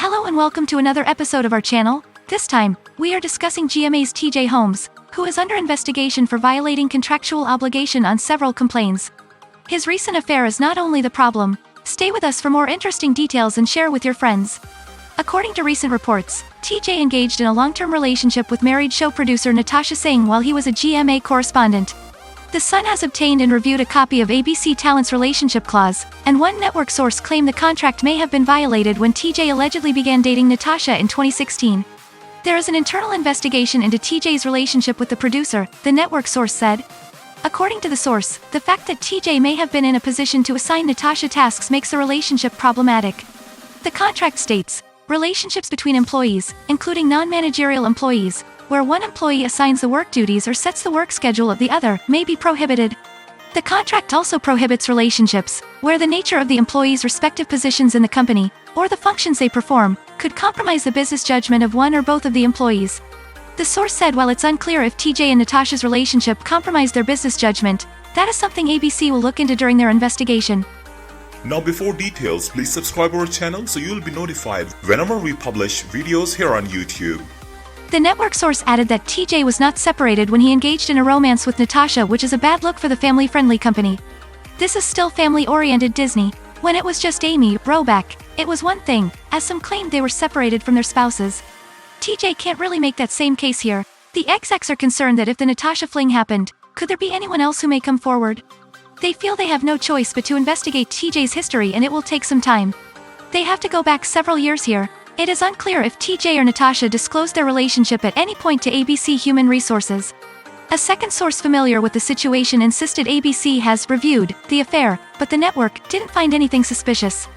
Hello and welcome to another episode of our channel. This time, we are discussing GMA's TJ Holmes, who is under investigation for violating contractual obligation on several complaints. His recent affair is not only the problem. Stay with us for more interesting details and share with your friends. According to recent reports, TJ engaged in a long-term relationship with married show producer Natasha Singh while he was a GMA correspondent. The Sun has obtained and reviewed a copy of ABC Talent's relationship clause, and one network source claimed the contract may have been violated when TJ allegedly began dating Natasha in 2016. There is an internal investigation into TJ's relationship with the producer, the network source said. According to the source, the fact that TJ may have been in a position to assign Natasha tasks makes the relationship problematic. The contract states, relationships between employees, including non-managerial employees, where one employee assigns the work duties or sets the work schedule of the other, may be prohibited. The contract also prohibits relationships, where the nature of the employee's respective positions in the company, or the functions they perform, could compromise the business judgment of one or both of the employees. The source said while it's unclear if TJ and Natasha's relationship compromised their business judgment, that is something ABC will look into during their investigation. Now before details, please subscribe our channel so you'll be notified whenever we publish videos here on YouTube. The network source added that TJ was not separated when he engaged in a romance with Natasha, which is a bad look for the family-friendly company. This is still family-oriented Disney. When it was just Amy, Robach, it was one thing, as some claimed they were separated from their spouses. TJ can't really make that same case here. The execs are concerned that if the Natasha fling happened, could there be anyone else who may come forward? They feel they have no choice but to investigate TJ's history, and it will take some time. They have to go back several years here. It is unclear if TJ or Natasha disclosed their relationship at any point to ABC Human Resources. A second source familiar with the situation insisted ABC has reviewed the affair, but the network didn't find anything suspicious.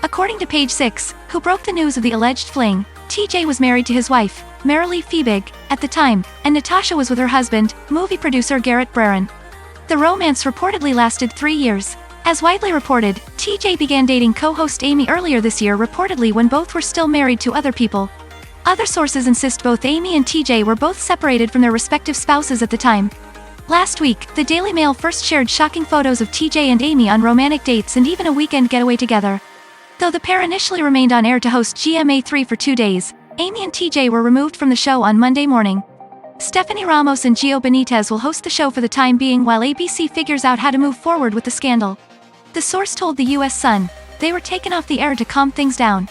According to Page 6, who broke the news of the alleged fling, TJ was married to his wife, Marilee Fiebig, at the time, and Natasha was with her husband, movie producer Garrett Braran. The romance reportedly lasted 3 years. As widely reported, TJ began dating co-host Amy earlier this year, reportedly when both were still married to other people. Other sources insist both Amy and TJ were both separated from their respective spouses at the time. Last week, the Daily Mail first shared shocking photos of TJ and Amy on romantic dates and even a weekend getaway together. Though the pair initially remained on air to host GMA3 for 2 days, Amy and TJ were removed from the show on Monday morning. Stephanie Ramos and Gio Benitez will host the show for the time being while ABC figures out how to move forward with the scandal. The source told the U.S. Sun, they were taken off the air to calm things down.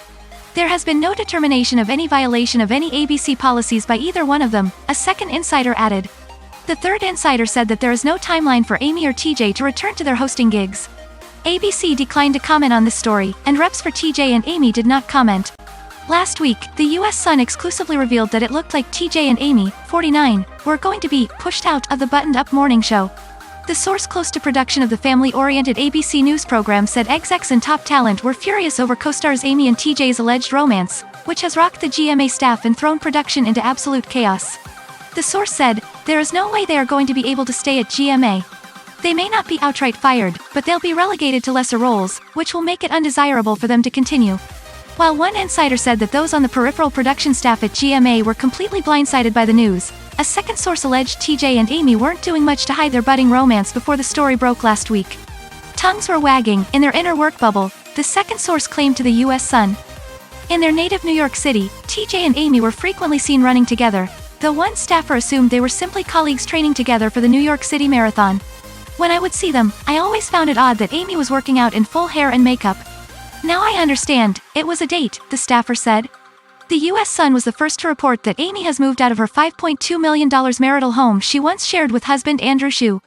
There has been no determination of any violation of any ABC policies by either one of them, a second insider added. The third insider said that there is no timeline for Amy or TJ to return to their hosting gigs. ABC declined to comment on this story, and reps for TJ and Amy did not comment. Last week, the U.S. Sun exclusively revealed that it looked like TJ and Amy, 49, were going to be pushed out of the buttoned-up morning show. The source close to production of the family-oriented ABC News program said execs and top talent were furious over co-stars Amy and TJ's alleged romance, which has rocked the GMA staff and thrown production into absolute chaos. The source said, there is no way they are going to be able to stay at GMA. They may not be outright fired, but they'll be relegated to lesser roles, which will make it undesirable for them to continue. While one insider said that those on the peripheral production staff at GMA were completely blindsided by the news, a second source alleged TJ and Amy weren't doing much to hide their budding romance before the story broke last week. Tongues were wagging in their inner work bubble, the second source claimed to the U.S. Sun. In their native New York City, TJ and Amy were frequently seen running together, though one staffer assumed they were simply colleagues training together for the New York City Marathon. When I would see them, I always found it odd that Amy was working out in full hair and makeup. Now I understand, it was a date, the staffer said. The U.S. Sun was the first to report that Amy has moved out of her $5.2 million marital home she once shared with husband Andrew Shue.